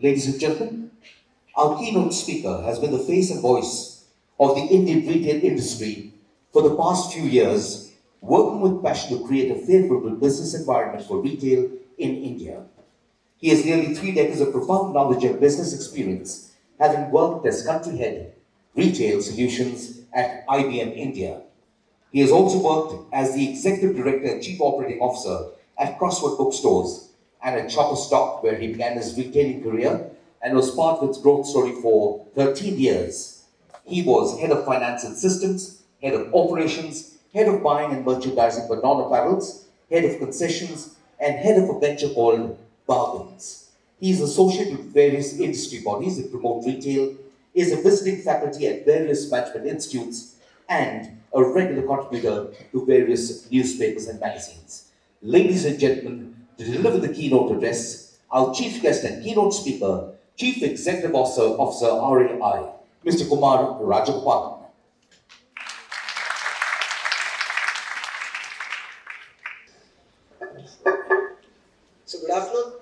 Ladies and gentlemen, our keynote speaker has been the face and voice of the Indian retail industry for the past few years, working with passion to create a favorable business environment for retail in India. He has nearly 3 decades of profound knowledge and business experience, having worked as country head, retail solutions at IBM India. He has also worked as the executive director and chief operating officer at Crossword Bookstores and at Shoppers Stop, where he began his retailing career and was part of its growth story for 13 years. He was head of finance and systems, head of operations, head of buying and merchandising for non-apparels, head of concessions, and head of a venture called Bargains. He is associated with various industry bodies that promote retail, is a visiting faculty at various management institutes, and a regular contributor to various newspapers and magazines. Ladies and gentlemen, to deliver the keynote address, our chief guest and keynote speaker, Chief Executive Officer RAI, Mr. Kumar Rajagopalan. So good afternoon.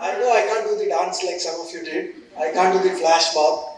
I know I can't do the dance like some of you did. I can't do the flash mob,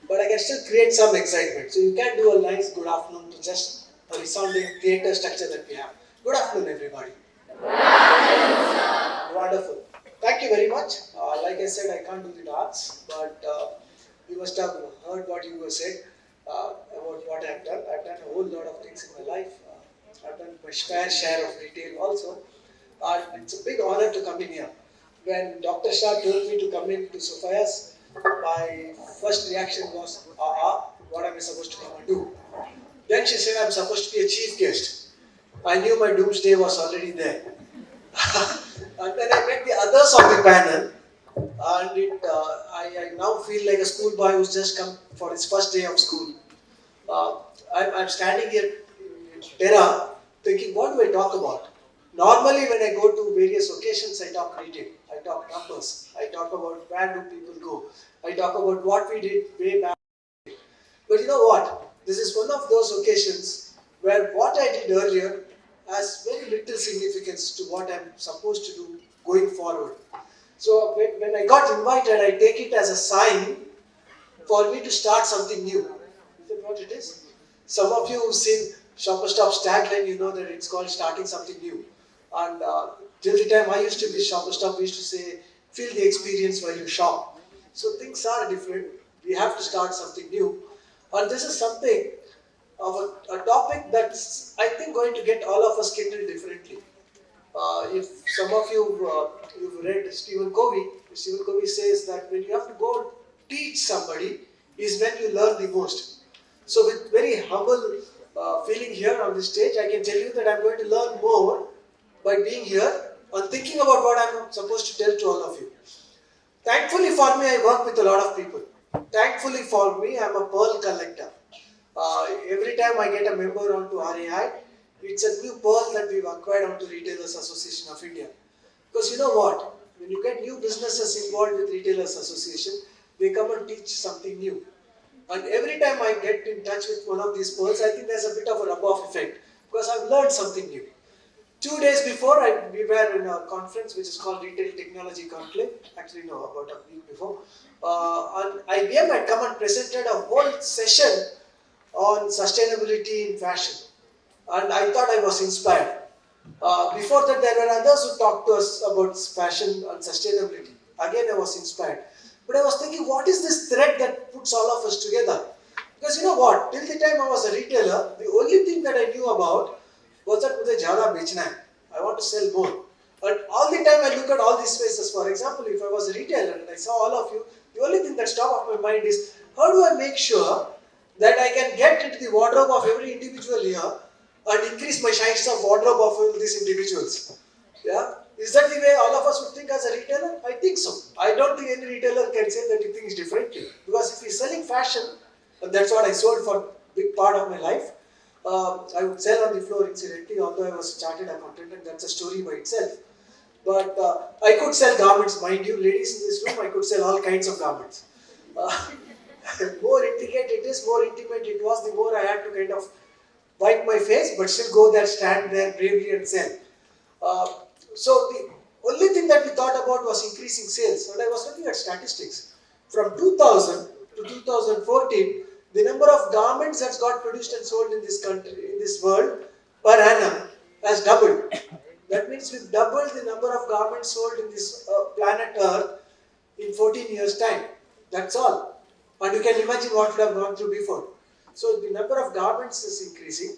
but I can still create some excitement. So you can do a nice good afternoon to just a resounding theatre structure that we have. Good afternoon, everybody. Good afternoon, sir. Wonderful. Thank you very much. Like I said, I can't do the dance, but you must have heard what you were said about what I've done. I've done a whole lot of things in my life. I've done my fair share of retail also. It's a big honor to come in here. When Dr. Shah told me to come in to Sophia's, my first reaction was, what am I supposed to come and do? Then she said, I'm supposed to be a chief guest. I knew my doomsday was already there. And then I met the others on the panel, and I now feel like a schoolboy who's just come for his first day of school. I'm standing here in Terra thinking, what do I talk about? Normally, when I go to various occasions, I talk retail, I talk numbers, I talk about where do people go, I talk about what we did way back. But you know what? This is one of those occasions where what I did earlier has very little significance to what I'm supposed to do going forward. So when I got invited, I take it as a sign for me to start something new. Is that what it is? Some of you who've seen Shopper Stop's tagline, you know that it's called starting something new. And till the time I used to be Shopper Stop, we used to say, feel the experience while you shop. So things are different. We have to start something new. And this is something of a topic that's, I think, going to get all of us kindled differently. If some of you, you've read Stephen Covey says that when you have to go and teach somebody is when you learn the most. So with very humble feeling here on this stage, I can tell you that I'm going to learn more by being here and thinking about what I'm supposed to tell to all of you. Thankfully for me, I work with a lot of people. Thankfully for me, I'm a pearl collector. Every time I get a member onto RAI, it's a new pearl that we've acquired onto Retailers Association of India. Because you know what? When you get new businesses involved with Retailers Association, they come and teach something new. And every time I get in touch with one of these pearls, I think there's a bit of a rub-off effect because I've learned something new. 2 days before, we were in a conference which is called Retail Technology Conclave. Actually, no, about a week before. And IBM had come and presented a whole session on sustainability in fashion. And I thought I was inspired. Before that, there were others who talked to us about fashion and sustainability. Again, I was inspired. But I was thinking, what is this thread that puts all of us together? Because you know what? Till the time I was a retailer, the only thing that I knew about was that mujhe jyada bechna hai. I want to sell more. And all the time I look at all these faces. For example, if I was a retailer and I saw all of you, the only thing that's top of my mind is, how do I make sure that I can get into the wardrobe of every individual here and increase my shines of wardrobe of all these individuals? Yeah? Is that the way all of us would think as a retailer? I think so. I don't think any retailer can say that he thinks differently. Because if he's selling fashion, and that's what I sold for a big part of my life, I would sell on the floor incidentally, although I was a chartered accountant, and that's a story by itself. But I could sell garments, mind you, ladies in this room, I could sell all kinds of garments. More intricate it is, more intimate it was, the more I had to kind of wipe my face, but still go there, stand there bravely and sell. So the only thing that we thought about was increasing sales. And I was looking at statistics. From 2000 to 2014, the number of garments that's got produced and sold in this country, in this world, per annum has doubled. That means we've doubled the number of garments sold in this planet Earth in 14 years' time. That's all. And you can imagine what would have gone through before. So the number of garments is increasing.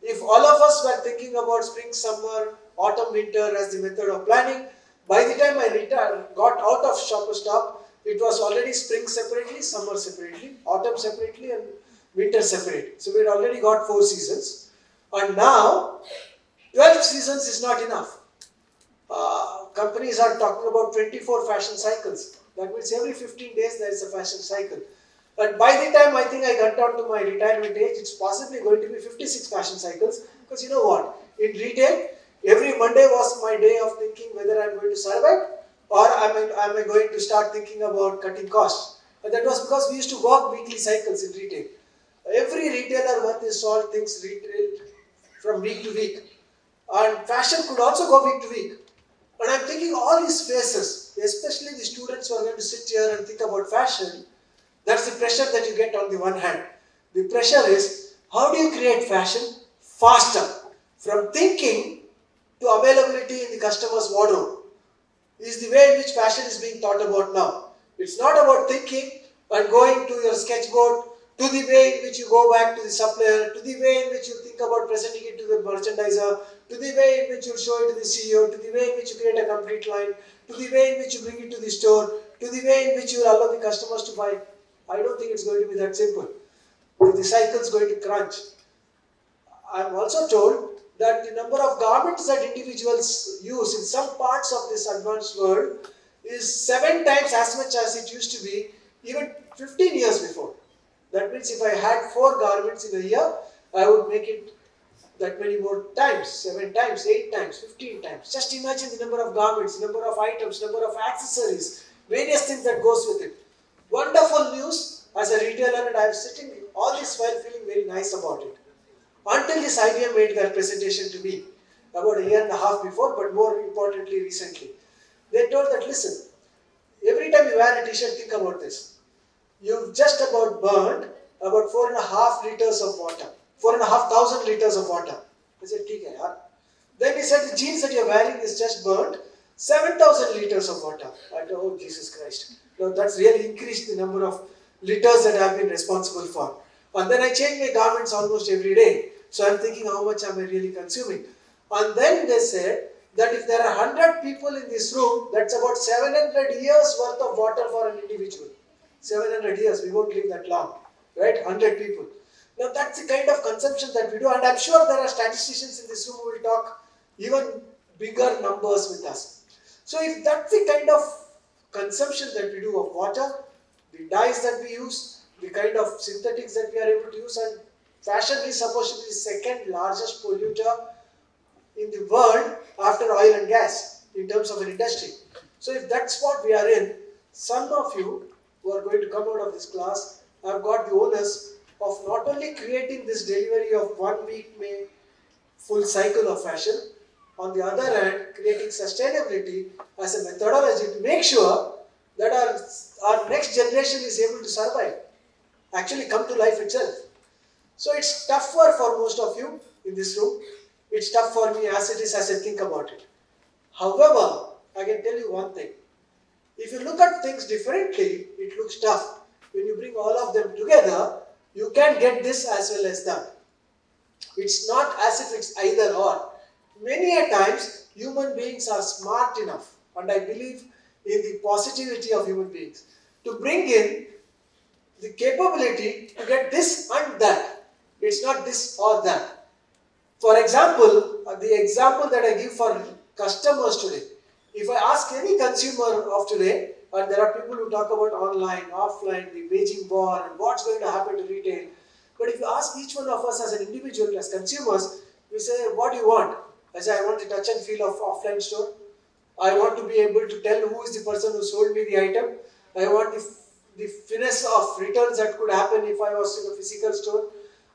If all of us were thinking about spring, summer, autumn, winter as the method of planning, by the time I got out of Shoppers Stop, it was already spring separately, summer separately, autumn separately, and winter separately. So we had already got 4 seasons. And now, 12 seasons is not enough. Companies are talking about 24 fashion cycles. That means every 15 days there is a fashion cycle. But by the time I think I got down to my retirement age, it's possibly going to be 56 fashion cycles. Because you know what? In retail, every Monday was my day of thinking whether I'm going to survive or am I going to start thinking about cutting costs. But that was because we used to work weekly cycles in retail. Every retailer worth his salt thinks retail from week to week. And fashion could also go week to week. But I'm thinking all these phases, especially the students who are going to sit here and think about fashion, that's the pressure that you get on the one hand. The pressure is, how do you create fashion faster? From thinking to availability in the customer's wardrobe is the way in which fashion is being thought about now. It's not about thinking and going to your sketchboard, to the way in which you go back to the supplier, to the way in which you think about presenting it to the merchandiser, to the way in which you show it to the CEO, to the way in which you create a complete line, to the way in which you bring it to the store, to the way in which you allow the customers to buy. I don't think it's going to be that simple. The cycle is going to crunch. I'm also told that the number of garments that individuals use in some parts of this advanced world is 7 times as much as it used to be even 15 years before. That means if I had 4 garments in a year, I would make it that many more times, 7 times, 8 times, 15 times. Just imagine the number of garments, number of items, number of accessories, various things that goes with it. Wonderful news as a retailer, and I am sitting all this while feeling very nice about it. Until this IBM made their presentation to me about a year and a half before, but more importantly recently. They told that, listen, every time you wear a t-shirt, think about this. You've just about burned about 4.5 liters of water. 4,500 liters of water. I said, okay, yaar. Then he said, the jeans that you're wearing is just burned 7,000 liters of water. I thought, oh, Jesus Christ. Now that's really increased the number of liters that I've been responsible for. And then I change my garments almost every day. So I'm thinking, how much am I really consuming? And then they said that if there are 100 people in this room, that's about 700 years worth of water for an individual. 700 years, we won't live that long, right? 100 people. Now that's the kind of consumption that we do, and I'm sure there are statisticians in this room who will talk even bigger numbers with us. So if that's the kind of consumption that we do of water, the dyes that we use, the kind of synthetics that we are able to use, and fashion is supposed to be the second largest polluter in the world after oil and gas in terms of an industry. So if that's what we are in, some of you who are going to come out of this class have got the onus of not only creating this delivery of 1 week May full cycle of fashion, on the other hand, creating sustainability as a methodology to make sure that our next generation is able to survive, actually come to life itself. So it's tougher for most of you in this room. It's tough for me as it is as I think about it. However, I can tell you one thing. If you look at things differently, it looks tough. When you bring all of them together, you can get this as well as that. It's not as if it's either or. Many a times, human beings are smart enough, and I believe in the positivity of human beings, to bring in the capability to get this and that. It's not this or that. For example, the example that I give for customers today, if I ask any consumer of today, and there are people who talk about online, offline, the waging war, and what's going to happen to retail. But if you ask each one of us as an individual, as consumers, we say, what do you want? I say, I want the touch and feel of offline store. I want to be able to tell who is the person who sold me the item. I want the finesse of returns that could happen if I was in a physical store.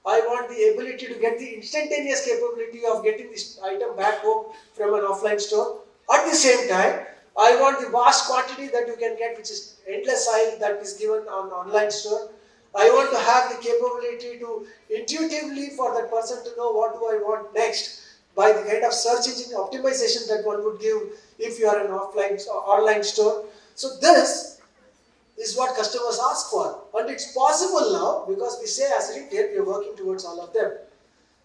I want the ability to get the instantaneous capability of getting this item back home from an offline store. At the same time, I want the vast quantity that you can get, which is endless aisle that is given on online store. I want to have the capability to intuitively for that person to know what do I want next by the kind of search engine optimization that one would give if you are an offline or online store. So this is what customers ask for, and it's possible now because we say as retail we are working towards all of them.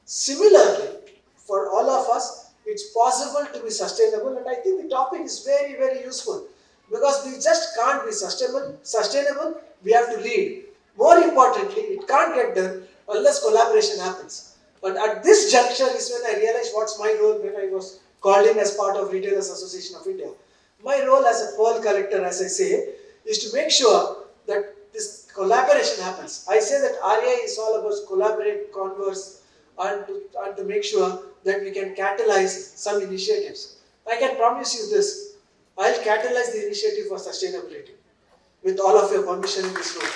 Similarly, for all of us, it's possible to be sustainable, and I think the topic is very, very useful because we just can't be sustainable, we have to lead. More importantly, it can't get done unless collaboration happens. But at this juncture is when I realized what's my role when I was called in as part of Retailers Association of India. My role as a pearl collector, as I say, is to make sure that this collaboration happens. I say that RA is all about collaborate, converse, and to make sure that we can catalyze some initiatives. I can promise you this, I'll catalyze the initiative for sustainability with all of your permission in this room.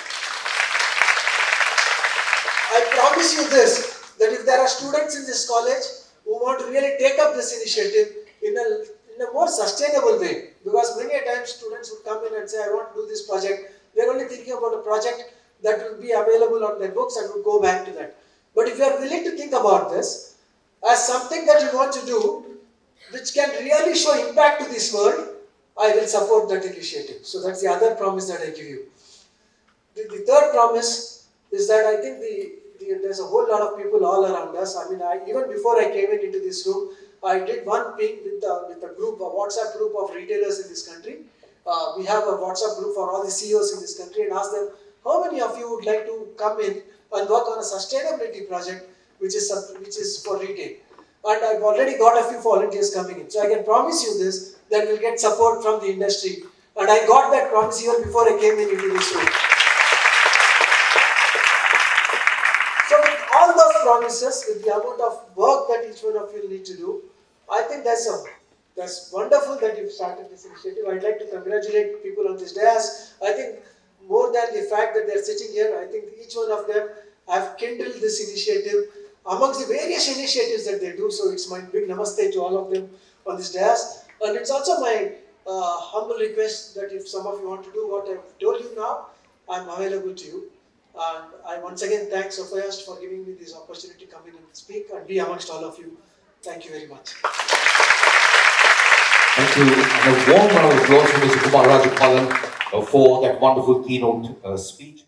I promise you this, that if there are students in this college who want to really take up this initiative in a more sustainable way, because many a times students would come in and say, I want to do this project, they're only thinking about a project that will be available on their books and would go back to that. But if you are willing to think about this as something that you want to do, which can really show impact to this world, I will support that initiative. So that's the other promise that I give you. The third promise is that I think there's a whole lot of people all around us. I mean, even before I came into this room, I did one ping with a group, a WhatsApp group of retailers in this country. We have a WhatsApp group for all the CEOs in this country and asked them, how many of you would like to come in and work on a sustainability project which is for retail? And I've already got a few volunteers coming in. So I can promise you this, that we'll get support from the industry. And I got that promise even before I came into this room. So with all those promises, with the amount of work that each one of you need to do, I think that's wonderful that you've started this initiative. I'd like to congratulate people on this dais. I think more than the fact that they're sitting here, I think each one of them have kindled this initiative amongst the various initiatives that they do. So it's my big namaste to all of them on this dais. And it's also my humble request that if some of you want to do what I've told you now, I'm available to you. And I once again thank Sophia for giving me this opportunity to come in and speak and be amongst all of you. Thank you very much. Thank you. And a warm round of applause for Mr. Kumar Rajagaopalan for that wonderful keynote speech.